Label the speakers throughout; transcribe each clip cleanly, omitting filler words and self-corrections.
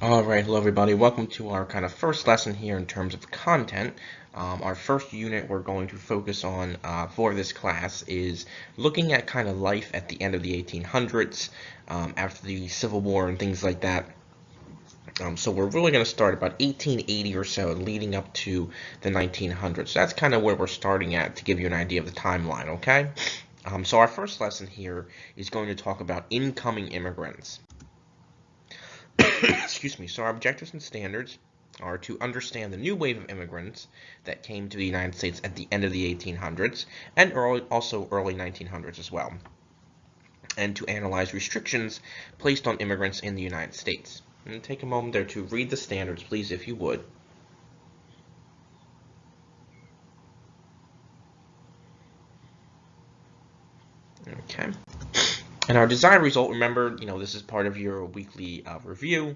Speaker 1: Alright, hello everybody. Welcome to our kind of first lesson here in terms of content. Our first unit we're going to focus on for this class is looking at kind of life at the end of the 1800s, after the Civil War and things like that. So we're really going to start about 1880 or so, leading up to the 1900s. So that's kind of where we're starting at to give you an idea of the timeline, okay? So our first lesson here is going to talk about incoming immigrants. Excuse me. So our objectives and standards are to understand the new wave of immigrants that came to the United States at the end of the 1800s and also early 1900s as well, and to analyze restrictions placed on immigrants in the United States. And take a moment there to read the standards, please, if you would. Okay. And our desired result, remember, this is part of your weekly review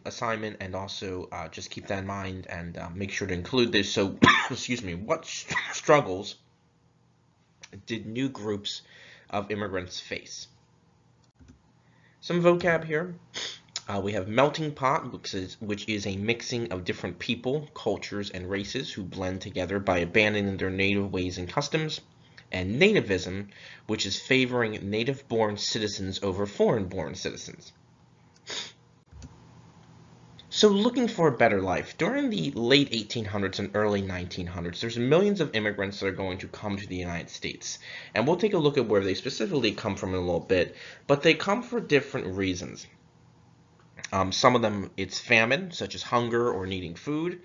Speaker 1: assignment, and also just keep that in mind and make sure to include this. So, excuse me, what struggles did new groups of immigrants face? Some vocab here. We have melting pot, which is a mixing of different people, cultures, and races who blend together by abandoning their native ways and customs. And nativism, which is favoring native-born citizens over foreign-born citizens. So looking for a better life. During the late 1800s and early 1900s, there's millions of immigrants that are going to come to the United States. And we'll take a look at where they specifically come from in a little bit, but they come for different reasons. Some of them, it's famine, such as hunger or needing food.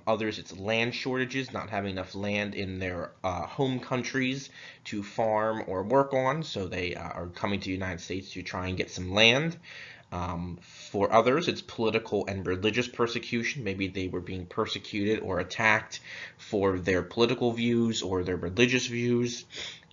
Speaker 1: Others, it's land shortages, not having enough land in their home countries to farm or work on, so they are coming to the United States to try and get some land. For others, it's political and religious persecution. Maybe they were being persecuted or attacked for their political views or their religious views.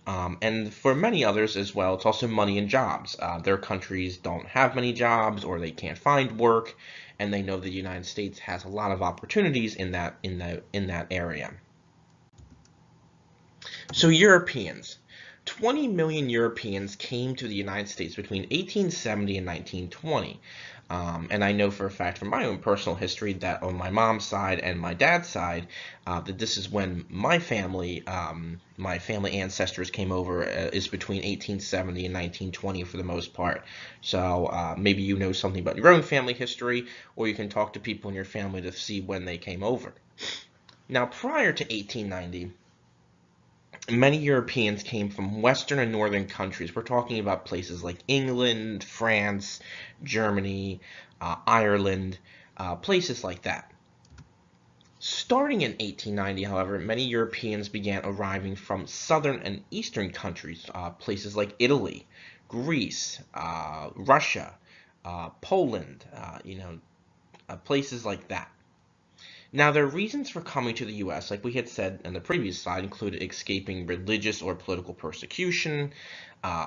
Speaker 1: And for many others as well, it's also money and jobs. Their countries don't have many jobs, or they can't find work, and they know the United States has a lot of opportunities in that area. So Europeans. 20 million Europeans came to the United States between 1870 and 1920. And I know for a fact from my own personal history that on my mom's side and my dad's side, that this is when my family ancestors came over, is between 1870 and 1920 for the most part. So maybe you know something about your own family history, or you can talk to people in your family to see when they came over. Now, prior to 1890, many Europeans came from Western and Northern countries. We're talking about places like England, France, Germany, Ireland, places like that. Starting in 1890, however, many Europeans began arriving from southern and eastern countries, places like Italy, Greece, Russia, Poland, places like that. Now, their reasons for coming to the U.S., like we had said in the previous slide, included escaping religious or political persecution,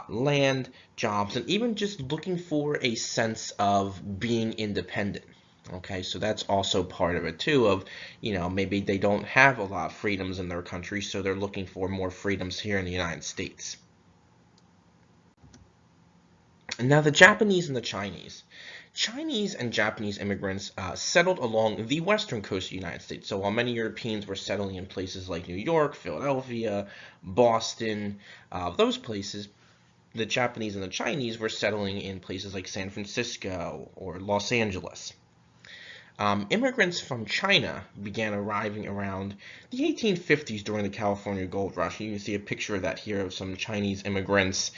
Speaker 1: land, jobs, and even just looking for a sense of being independent. Okay, so that's also part of it too, of, maybe they don't have a lot of freedoms in their country, so they're looking for more freedoms here in the United States. And now the Japanese and the Chinese. Chinese and Japanese immigrants settled along the western coast of the United States. So while many Europeans were settling in places like New York, Philadelphia, Boston, those places, the Japanese and the Chinese were settling in places like San Francisco or Los Angeles. Immigrants from China began arriving around the 1850s during the California Gold Rush. You can see a picture of that here of some Chinese immigrants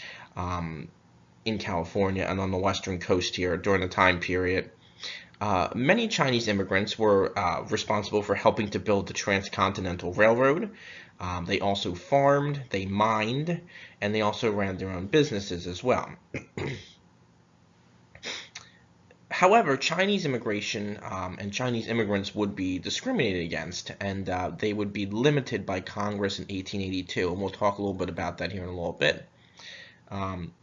Speaker 1: in California and on the western coast here during the time period. Many Chinese immigrants were responsible for helping to build the Transcontinental Railroad. They also farmed, they mined, and they also ran their own businesses as well. However, Chinese immigration and Chinese immigrants would be discriminated against, and they would be limited by Congress in 1882, and we'll talk a little bit about that here in a little bit.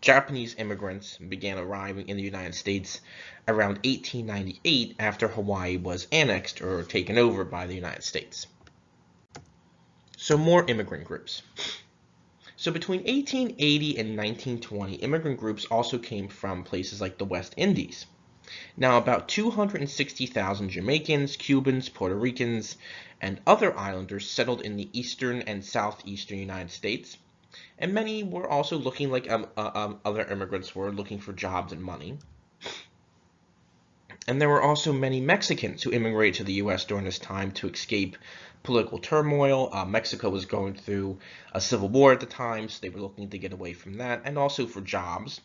Speaker 1: Japanese immigrants began arriving in the United States around 1898 after Hawaii was annexed or taken over by the United States. So more immigrant groups. So between 1880 and 1920, immigrant groups also came from places like the West Indies. Now, about 260,000 Jamaicans, Cubans, Puerto Ricans, and other islanders settled in the eastern and southeastern United States, and many were also looking like other immigrants were looking for jobs and money. And there were also many Mexicans who immigrated to the U.S. during this time to escape political turmoil. Mexico was going through a civil war at the time, so they were looking to get away from that, and also for jobs.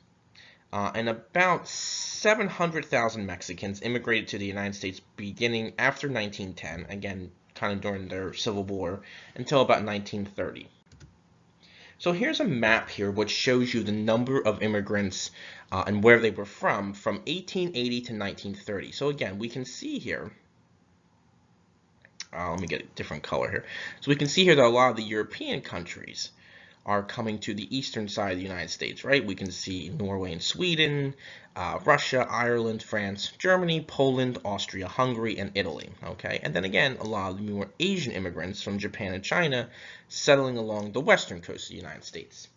Speaker 1: And about 700,000 Mexicans immigrated to the United States beginning after 1910, again, kind of during their Civil War, until about 1930. So here's a map here which shows you the number of immigrants and where they were from 1880 to 1930. So again, we can see here, let me get a different color here. So we can see here that a lot of the European countries are coming to the eastern side of the United States, right? We can see Norway and Sweden, Russia, Ireland, France, Germany, Poland, Austria, Hungary, and Italy, okay? And then again, a lot of the more Asian immigrants from Japan and China settling along the western coast of the United States.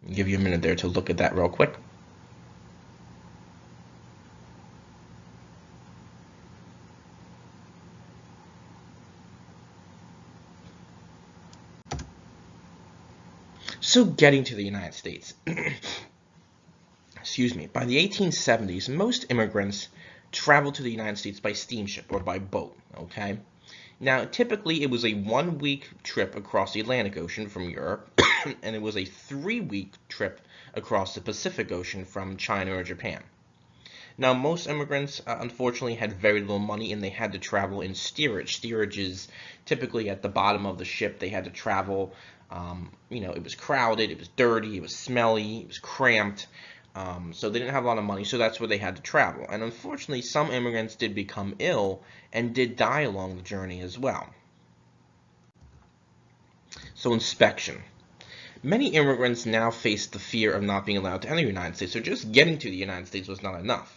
Speaker 1: I'll give you a minute there to look at that real quick. So getting to the United States, excuse me, by the 1870s, most immigrants traveled to the United States by steamship or by boat, okay? Now, typically it was a 1-week trip across the Atlantic Ocean from Europe, and it was a 3-week trip across the Pacific Ocean from China or Japan. Now, most immigrants, unfortunately, had very little money, and they had to travel in steerage. Steerage is typically at the bottom of the ship. They had to travel, it was crowded, it was dirty, it was smelly, it was cramped, so they didn't have a lot of money, so that's where they had to travel. And unfortunately, some immigrants did become ill and did die along the journey as well. So inspection. Many immigrants now face the fear of not being allowed to enter the United States, so just getting to the United States was not enough.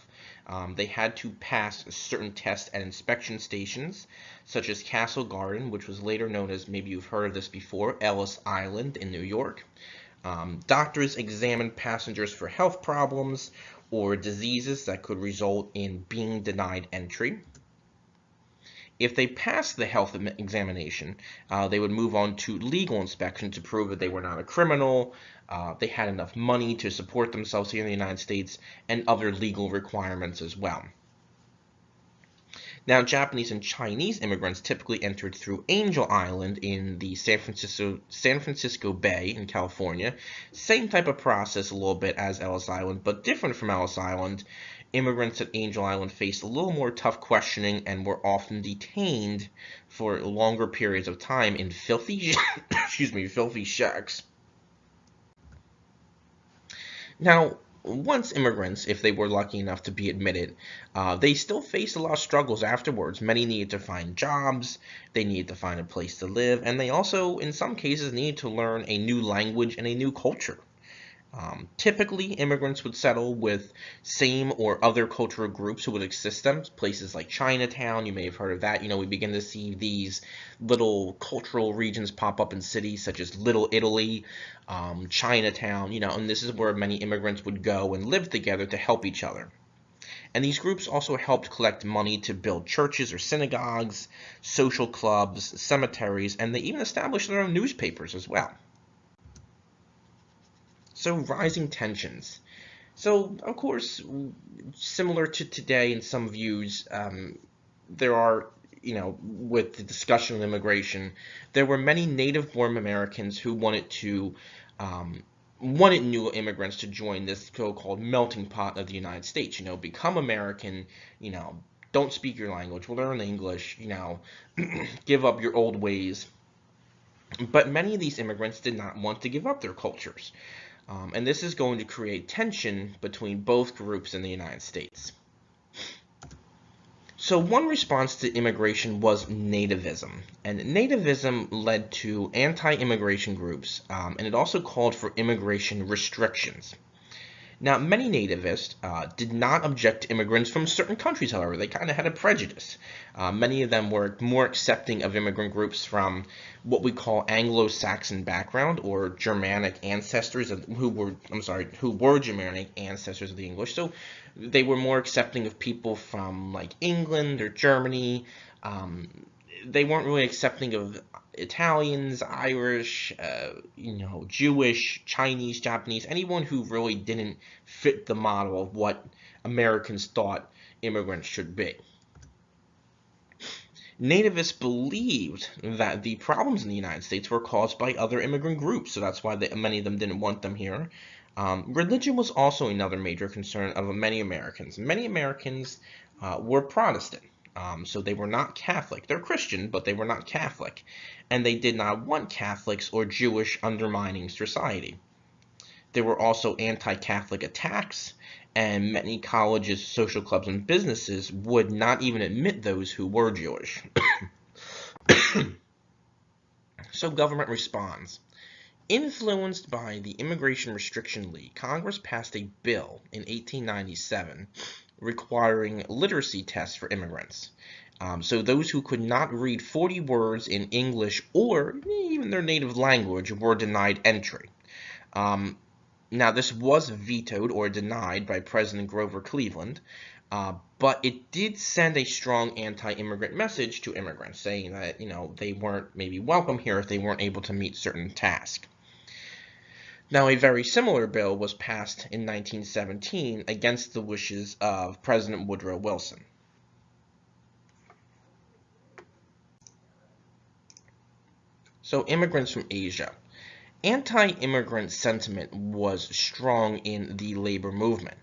Speaker 1: They had to pass certain tests at inspection stations, such as Castle Garden, which was later known as, maybe you've heard of this before, Ellis Island in New York. Doctors examined passengers for health problems or diseases that could result in being denied entry. If they passed the health examination, they would move on to legal inspection to prove that they were not a criminal, they had enough money to support themselves here in the United States, and other legal requirements as well. Now, Japanese and Chinese immigrants typically entered through Angel Island in the San Francisco Bay in California. Same type of process a little bit as Ellis Island, but different from Ellis Island. Immigrants at Angel Island faced a little more tough questioning and were often detained for longer periods of time in filthy, filthy shacks. Now, once immigrants, if they were lucky enough to be admitted, they still faced a lot of struggles afterwards. Many needed to find jobs, they needed to find a place to live, and they also, in some cases, needed to learn a new language and a new culture. Typically, immigrants would settle with same or other cultural groups who would assist them. Places like Chinatown, you may have heard of that. We begin to see these little cultural regions pop up in cities such as Little Italy, Chinatown, and this is where many immigrants would go and live together to help each other. And these groups also helped collect money to build churches or synagogues, social clubs, cemeteries, and they even established their own newspapers as well. So rising tensions. So of course, similar to today in some views, there are, with the discussion of immigration, there were many native-born Americans who wanted new immigrants to join this so-called melting pot of the United States. Become American. Don't speak your language, learn English. Give up your old ways. But many of these immigrants did not want to give up their cultures. And this is going to create tension between both groups in the United States. So one response to immigration was nativism. And nativism led to anti-immigration groups, and it also called for immigration restrictions. Now, many nativists did not object to immigrants from certain countries, however. They kind of had a prejudice. Many of them were more accepting of immigrant groups from what we call Anglo-Saxon background or Germanic ancestors who were Germanic ancestors of the English. So they were more accepting of people from like England or Germany. They weren't really accepting of Italians, Irish, Jewish, Chinese, Japanese, anyone who really didn't fit the model of what Americans thought immigrants should be. Nativists believed that the problems in the United States were caused by other immigrant groups, so that's why many of them didn't want them here. Religion was also another major concern of many Americans. Many Americans were Protestant. So they were not Catholic. They're Christian, but they were not Catholic. And they did not want Catholics or Jewish undermining society. There were also anti-Catholic attacks, and many colleges, social clubs, and businesses would not even admit those who were Jewish. So government responds. Influenced by the Immigration Restriction League, Congress passed a bill in 1897 requiring literacy tests for immigrants. So those who could not read 40 words in English or even their native language were denied entry. Now, this was vetoed or denied by President Grover Cleveland, but it did send a strong anti-immigrant message to immigrants, saying that, they weren't maybe welcome here if they weren't able to meet certain tasks. Now, a very similar bill was passed in 1917 against the wishes of President Woodrow Wilson. So, immigrants from Asia. Anti-immigrant sentiment was strong in the labor movement.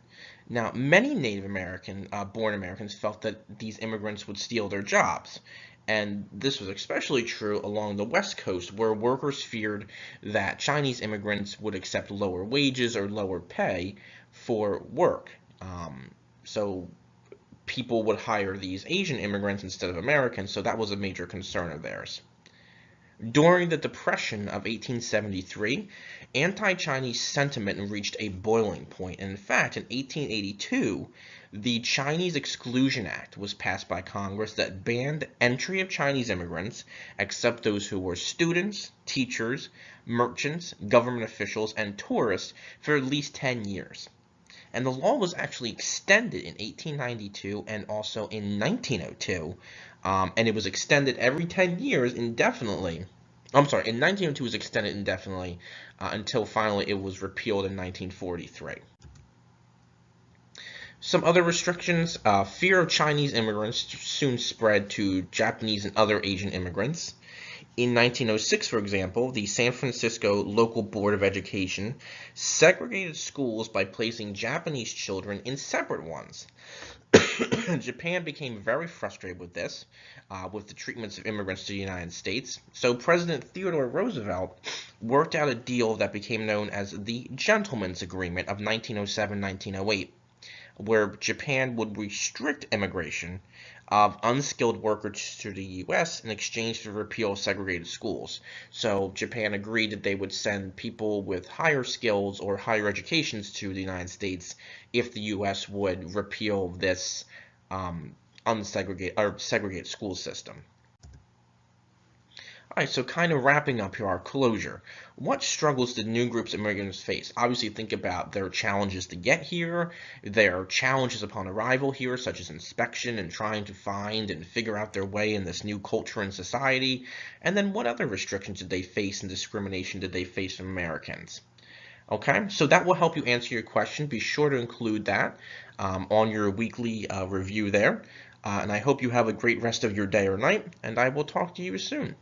Speaker 1: Now, many Native American born Americans felt that these immigrants would steal their jobs. And this was especially true along the West Coast, where workers feared that Chinese immigrants would accept lower wages or lower pay for work. So people would hire these Asian immigrants instead of Americans, so that was a major concern of theirs. During the Depression of 1873, anti-Chinese sentiment reached a boiling point, and in fact, in 1882, the Chinese Exclusion Act was passed by Congress that banned entry of Chinese immigrants, except those who were students, teachers, merchants, government officials, and tourists for at least 10 years. And the law was actually extended in 1892 and also in 1902, and it was extended every 10 years indefinitely. I'm sorry, in 1902 it was extended indefinitely until finally it was repealed in 1943. Some other restrictions, fear of Chinese immigrants soon spread to Japanese and other Asian immigrants. In 1906, for example, the San Francisco Local Board of Education segregated schools by placing Japanese children in separate ones. Japan became very frustrated with this, with the treatments of immigrants to the United States. So President Theodore Roosevelt worked out a deal that became known as the Gentleman's Agreement of 1907-1908, where Japan would restrict immigration of unskilled workers to the U.S. in exchange for repeal of segregated schools. So Japan agreed that they would send people with higher skills or higher educations to the United States if the U.S. would repeal this segregated school system. All right, so kind of wrapping up here, our closure. What struggles did new groups of immigrants face? Obviously, think about their challenges to get here, their challenges upon arrival here, such as inspection and trying to find and figure out their way in this new culture and society, and then what other restrictions did they face and discrimination did they face from Americans? Okay, so that will help you answer your question. Be sure to include that on your weekly review there, and I hope you have a great rest of your day or night, and I will talk to you soon.